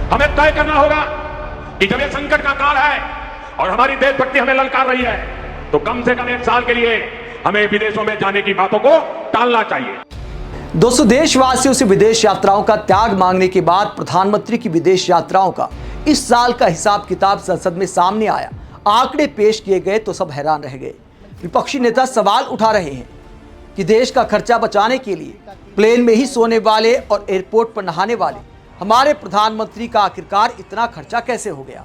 हमें तय करना होगा कि जब ये संकट का काल है और हमारी देशभक्ति हमें ललकार रही है, तो कम से कम 1 साल के लिए हमें विदेशों में जाने की बातों को टालना चाहिए। दोस्तों, देशवासियों से विदेश यात्राओं का त्याग मांगने के बाद प्रधानमंत्री की विदेश यात्राओं का इस साल का हिसाब किताब संसद में सामने आया। आंकड़े पेश किए गए तो सब हैरान रह गए। विपक्षी नेता सवाल उठा रहे हैं कि देश का खर्चा बचाने के लिए प्लेन में ही सोने वाले और एयरपोर्ट पर नहाने वाले हमारे प्रधानमंत्री का आखिरकार इतना खर्चा कैसे हो गया।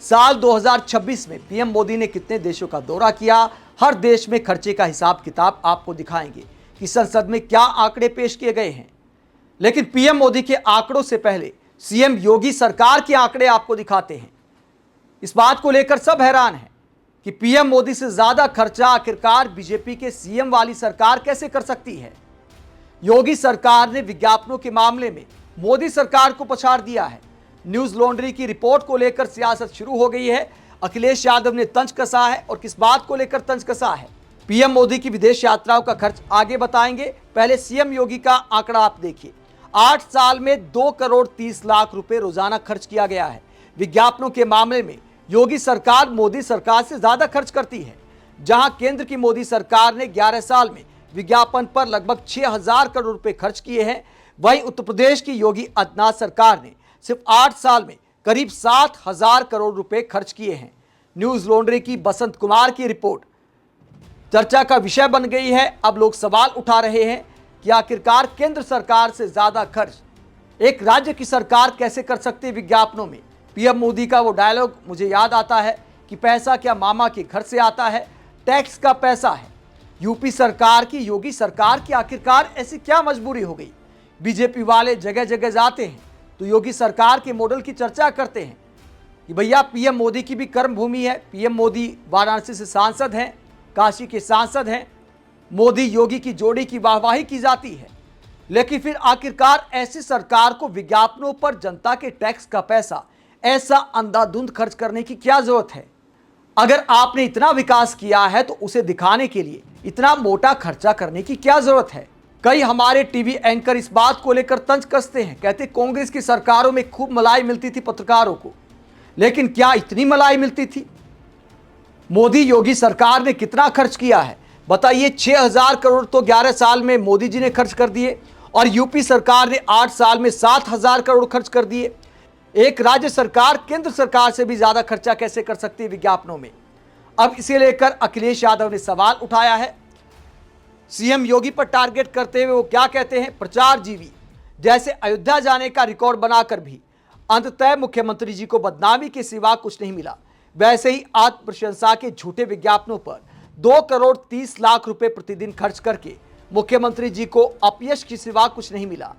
साल 2026 में पीएम मोदी ने कितने देशों का दौरा किया, हर देश में खर्चे का हिसाब किताब आपको दिखाएंगे कि संसद में क्या आंकड़े पेश किए गए हैं। लेकिन पीएम मोदी के आंकड़ों से पहले सीएम योगी सरकार के आंकड़े आपको दिखाते हैं। इस बात को लेकर सब हैरान हैं कि पीएम मोदी से ज्यादा खर्चा आखिरकार बीजेपी के सीएम वाली सरकार कैसे कर सकती है। योगी सरकार ने विज्ञापनों के मामले में मोदी सरकार को पछाड़ दिया है। न्यूज लॉन्ड्री की रिपोर्ट को लेकर सियासत शुरू हो गई है। अखिलेश यादव ने तंज कसा है और किस बात को लेकर तंज कसा है। पीएम मोदी की विदेश यात्राओं का खर्च आगे बताएंगे, पहले सीएम योगी का आंकड़ा आप देखिए। 8 साल में 2 करोड़ 30 लाख रुपए रोजाना खर्च किया गया है। विज्ञापनों के मामले में योगी सरकार मोदी सरकार से ज्यादा खर्च करती है। जहां केंद्र की मोदी सरकार ने 11 साल में विज्ञापन पर लगभग 6000 करोड़ रुपए खर्च किए हैं, वहीं उत्तर प्रदेश की योगी आदित्यनाथ सरकार ने सिर्फ 8 साल में करीब 7000 करोड़ रुपए खर्च किए हैं। न्यूज लॉन्ड्री की बसंत कुमार की रिपोर्ट चर्चा का विषय बन गई है। अब लोग सवाल उठा रहे हैं कि आखिरकार केंद्र सरकार से ज्यादा खर्च एक राज्य की सरकार कैसे कर सकती है विज्ञापनों में। पीएम मोदी का वो डायलॉग मुझे याद आता है कि पैसा क्या मामा के घर से आता है, टैक्स का पैसा है। यूपी सरकार की योगी सरकार की आखिरकार ऐसी क्या मजबूरी हो गई। बीजेपी वाले जगह जगह जाते हैं तो योगी सरकार के मॉडल की चर्चा करते हैं कि भैया पीएम मोदी की भी कर्म भूमि है। पीएम मोदी वाराणसी से सांसद हैं, काशी के सांसद हैं। मोदी योगी की जोड़ी की वाहवाही की जाती है। लेकिन फिर आखिरकार ऐसी सरकार को विज्ञापनों पर जनता के टैक्स का पैसा ऐसा अंधाधुंध खर्च करने की क्या जरूरत है। अगर आपने इतना विकास किया है तो उसे दिखाने के लिए इतना मोटा खर्चा करने की क्या जरूरत है। कई हमारे टीवी एंकर इस बात को लेकर तंज कसते हैं, कहते कांग्रेस की सरकारों में खूब मलाई मिलती थी पत्रकारों को, लेकिन क्या इतनी मलाई मिलती थी। मोदी योगी सरकार ने कितना खर्च किया है बताइए। 6000 करोड़ तो 11 साल में मोदी जी ने खर्च कर दिए और यूपी सरकार ने 8 साल में 7000 करोड़ खर्च कर दिए। एक राज्य सरकार केंद्र सरकार से भी ज्यादा खर्चा कैसे कर सकती है विज्ञापनों में। अब इसे लेकर अखिलेश यादव ने सवाल उठाया है। सीएम योगी पर टारगेट करते हुए वो क्या कहते हैं, प्रचार जीवी जैसे अयोध्या जाने का रिकॉर्ड बनाकर भी अंततः मुख्यमंत्री जी को बदनामी के सिवा कुछ नहीं मिला। वैसे ही आत्म प्रशंसा के झूठे विज्ञापनों पर 2 करोड़ 30 लाख रुपए प्रतिदिन खर्च करके मुख्यमंत्री जी को अपयश के सिवा कुछ नहीं मिला।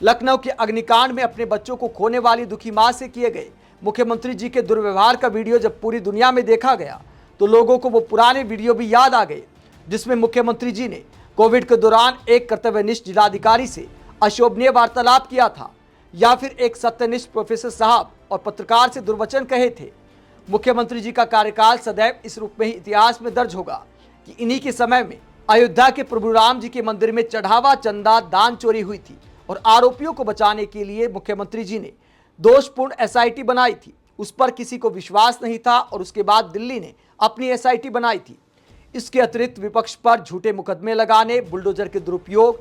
लखनऊ के अग्निकांड में अपने बच्चों को खोने वाली दुखी मां से किए गए मुख्यमंत्री जी के दुर्व्यवहार का वीडियो जब पूरी दुनिया में देखा गया तो लोगों को वो पुराने वीडियो भी याद आ गए जिसमें मुख्यमंत्री जी ने कोविड के दौरान एक कर्तव्यनिष्ठ जिलाधिकारी से अशोभनीय वार्तालाप किया था, या फिर एक सत्यनिष्ठ प्रोफेसर साहब और पत्रकार से दुर्वचन कहे थे। मुख्यमंत्री जी का कार्यकाल सदैव इस रूप में ही इतिहास में दर्ज होगा कि इन्हीं के समय में अयोध्या के प्रभु राम जी के मंदिर में चढ़ावा चंदा दान चोरी हुई थी और आरोपियों को बचाने के लिए मुख्यमंत्री जी ने दोषपूर्ण एसआईटी बनाई थी। उस पर किसी को विश्वास नहीं था और उसके बाद दिल्ली ने अपनी एसआईटी बनाई थी। इसके अतिरिक्त विपक्ष पर झूठे मुकदमे लगाने, बुलडोजर के दुरुपयोग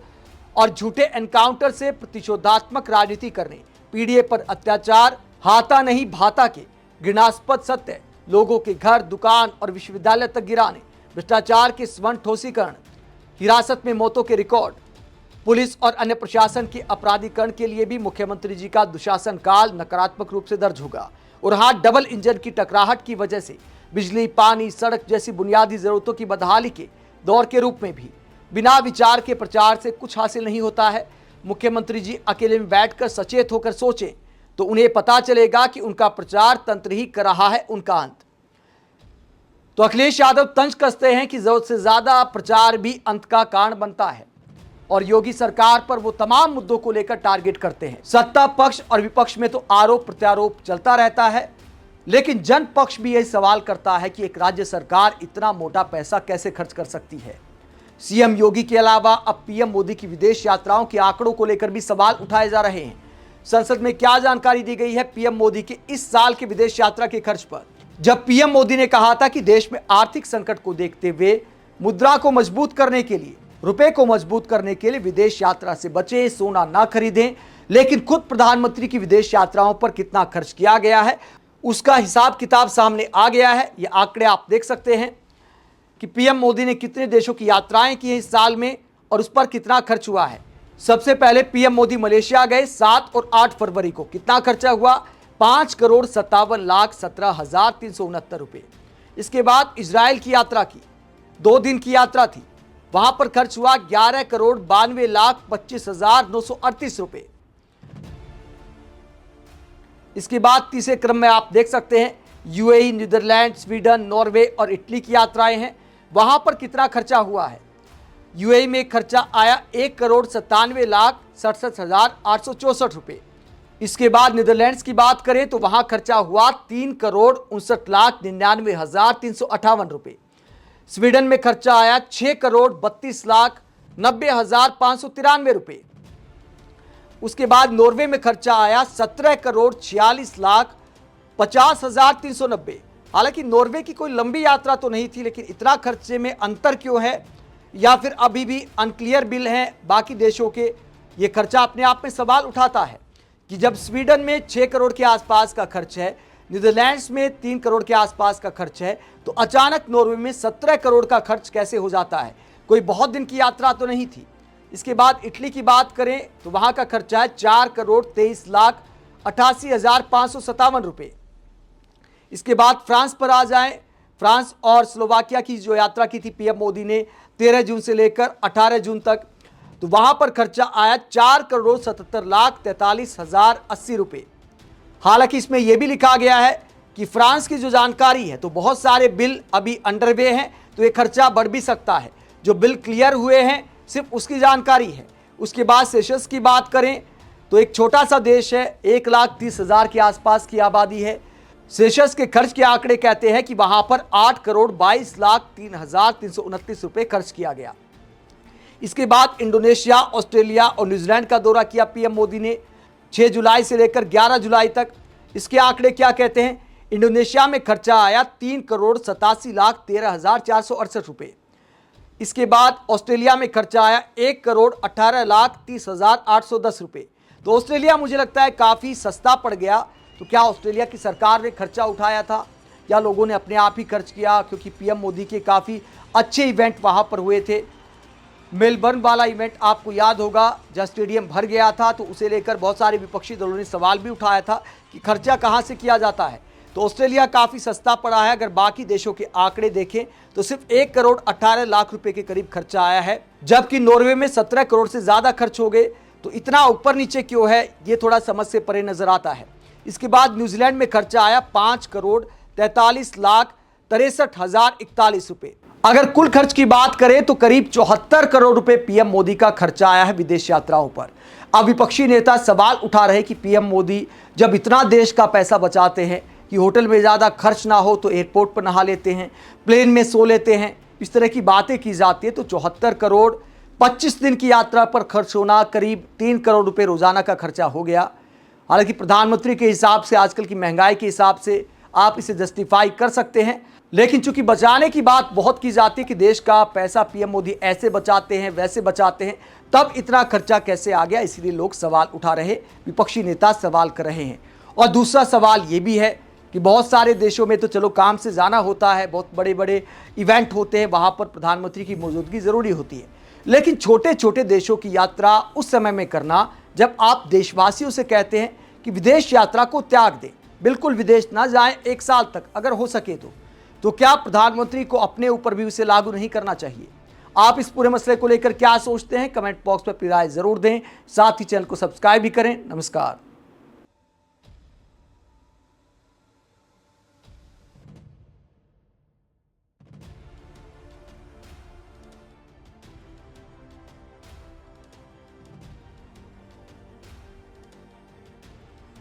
और झूठे एनकाउंटर से प्रतिशोधात्मक राजनीति करने, पीडीए पर अत्याचार, हाथा नहीं भाता के घृणास्पद सत्य, लोगों के घर, दुकान और विश्वविद्यालय तक गिराने, भ्रष्टाचार के स्वर्ण ठोसीकरण, हिरासत में मौतों के रिकॉर्ड, पुलिस और अन्य प्रशासन के अपराधीकरण के लिए भी मुख्यमंत्री जी का दुशासन काल नकारात्मक रूप से दर्ज होगा। और हाँ, डबल इंजन की टकराहट की वजह से बिजली, पानी, सड़क जैसी बुनियादी जरूरतों की बदहाली के दौर के रूप में भी बिना विचार के प्रचार से कुछ हासिल नहीं होता है। मुख्यमंत्री जी अकेले में बैठकर सचेत होकर सोचें तो उन्हें पता चलेगा कि उनका प्रचार तंत्र ही कर रहा है उनका अंत। तो अखिलेश यादव तंज कसते हैं कि जरूरत से ज्यादा प्रचार भी अंत का कारण बनता है और योगी सरकार पर वो तमाम मुद्दों को लेकर टारगेट करते हैं। सत्ता पक्ष और विपक्ष में तो आरोप प्रत्यारोप चलता रहता है, लेकिन जन पक्ष भी यही सवाल करता है कि एक राज्य सरकार इतना मोटा पैसा कैसे खर्च कर सकती है। सीएम योगी के अलावा अब पीएम मोदी की विदेश यात्राओं के आंकड़ों को लेकर भी सवाल उठाए जा रहे हैं। संसद में क्या जानकारी दी गई है पीएम मोदी के इस साल के विदेश यात्रा के खर्च पर। जब पीएम मोदी ने कहा था कि देश में आर्थिक संकट को देखते हुए मुद्रा को मजबूत करने के लिए, रुपए को मजबूत करने के लिए विदेश यात्रा से बचें, सोना ना खरीदें, लेकिन खुद प्रधानमंत्री की विदेश यात्राओं पर कितना खर्च किया गया है उसका हिसाब किताब सामने आ गया है। ये आंकड़े आप देख सकते हैं कि पीएम मोदी ने कितने देशों की यात्राएं की हैं इस साल में और उस पर कितना खर्च हुआ है। सबसे पहले पीएम मोदी मलेशिया गए 7 और 8 फरवरी को। कितना खर्चा हुआ? 5,57,17,369 रुपये। इसके बाद इजराइल की यात्रा की, 2 दिन की यात्रा थी, वहां पर खर्च हुआ 11,92,25,938 रुपये। इसके बाद तीसरे क्रम में आप देख सकते हैं यूएई, नीदरलैंड, स्वीडन, नॉर्वे और इटली की यात्राएं हैं। वहां पर कितना खर्चा हुआ है? यूएई में खर्चा आया 1,97,67,864 रुपये। इसके बाद नीदरलैंड्स की बात करें तो वहां खर्चा हुआ 3,59,99,358 रुपये। स्वीडन में खर्चा आया 6,32,90,593 रुपये। उसके बाद नॉर्वे में खर्चा आया 17,46,50,390। हालांकि नॉर्वे की कोई लंबी यात्रा तो नहीं थी, लेकिन इतना खर्चे में अंतर क्यों है, या फिर अभी भी अनक्लियर बिल हैं बाकी देशों के। ये खर्चा अपने आप में सवाल उठाता है कि जब स्वीडन में 6 करोड़ के आसपास का खर्च है, नीदरलैंड्स में 3 करोड़ के आसपास का खर्च है, तो अचानक नॉर्वे में 17 करोड़ का खर्च कैसे हो जाता है? कोई बहुत दिन की यात्रा तो नहीं थी। इसके बाद इटली की बात करें तो वहां का खर्चा है 4,23,88,557 रुपये। इसके बाद फ्रांस पर आ जाएं। फ्रांस और स्लोवाकिया की जो यात्रा की थी पीएम मोदी ने 13 जून से लेकर 18 जून तक, तो वहां पर खर्चा आया 4,77,43,080 रुपये। हालांकि इसमें यह भी लिखा गया है कि फ्रांस की जो जानकारी है तो बहुत सारे बिल अभी अंडरवे हैं, तो ये खर्चा बढ़ भी सकता है। जो बिल क्लियर हुए हैं सिर्फ उसकी जानकारी है। उसके बाद सेशल्स की बात करें तो एक छोटा सा देश है, 1,30,000 के आसपास की आबादी है। सेशल्स के खर्च के आंकड़े कहते हैं कि वहां पर 8,22,03,329 रुपये खर्च किया गया। इसके बाद इंडोनेशिया, ऑस्ट्रेलिया और न्यूजीलैंड का दौरा किया पीएम मोदी ने 6 जुलाई से लेकर 11 जुलाई तक। इसके आंकड़े क्या कहते हैं? इंडोनेशिया में खर्चा आया 3,87,13,468 रुपये। इसके बाद ऑस्ट्रेलिया में खर्चा आया 1,18,30,810 रुपये। तो ऑस्ट्रेलिया मुझे लगता है काफ़ी सस्ता पड़ गया। तो क्या ऑस्ट्रेलिया की सरकार ने खर्चा उठाया था या लोगों ने अपने आप ही खर्च किया? क्योंकि पीएम मोदी के काफ़ी अच्छे इवेंट वहां पर हुए थे। मेलबर्न वाला इवेंट आपको याद होगा, जब स्टेडियम भर गया था, तो उसे लेकर बहुत सारे विपक्षी दलों ने सवाल भी उठाया था कि खर्चा कहां से किया जाता है। तो ऑस्ट्रेलिया काफ़ी सस्ता पड़ा है। अगर बाकी देशों के आंकड़े देखें तो सिर्फ 1,18,00,000 रुपए के करीब खर्चा आया है, जबकि नॉर्वे में 17 करोड़ से ज़्यादा खर्च हो गए। तो इतना ऊपर नीचे क्यों है, ये थोड़ा समझ से परे नजर आता है। इसके बाद न्यूजीलैंड में खर्चा आया 5,43,63,041 रुपये। अगर कुल खर्च की बात करें तो करीब 74 करोड़ रुपए पीएम मोदी का खर्चा आया है विदेश यात्राओं पर। अब विपक्षी नेता सवाल उठा रहे कि पीएम मोदी जब इतना देश का पैसा बचाते हैं कि होटल में ज़्यादा खर्च ना हो तो एयरपोर्ट पर नहा लेते हैं, प्लेन में सो लेते हैं, इस तरह की बातें की जाती है, तो 74 करोड़ 25 दिन की यात्रा पर खर्च होना, करीब 3 करोड़ रुपए रोजाना का खर्चा हो गया। हालांकि प्रधानमंत्री के हिसाब से, आजकल की महंगाई के हिसाब से आप इसे जस्टिफाई कर सकते हैं, लेकिन चूंकि बचाने की बात बहुत की जाती है कि देश का पैसा पीएम मोदी ऐसे बचाते हैं, वैसे बचाते हैं, तब इतना खर्चा कैसे आ गया, इसलिए लोग सवाल उठा रहे, विपक्षी नेता सवाल कर रहे हैं। और दूसरा सवाल ये भी है कि बहुत सारे देशों में तो चलो काम से जाना होता है, बहुत बड़े बड़े इवेंट होते हैं, वहाँ पर प्रधानमंत्री की मौजूदगी ज़रूरी होती है, लेकिन छोटे छोटे देशों की यात्रा उस समय में करना जब आप देशवासियों से कहते हैं कि विदेश यात्रा को त्याग दें, बिल्कुल विदेश ना जाएं 1 साल तक अगर हो सके तो क्या प्रधानमंत्री को अपने ऊपर भी उसे लागू नहीं करना चाहिए? आप इस पूरे मसले को लेकर क्या सोचते हैं? कमेंट बॉक्स में अपनी राय जरूर दें, साथ ही चैनल को सब्सक्राइब भी करें। नमस्कार।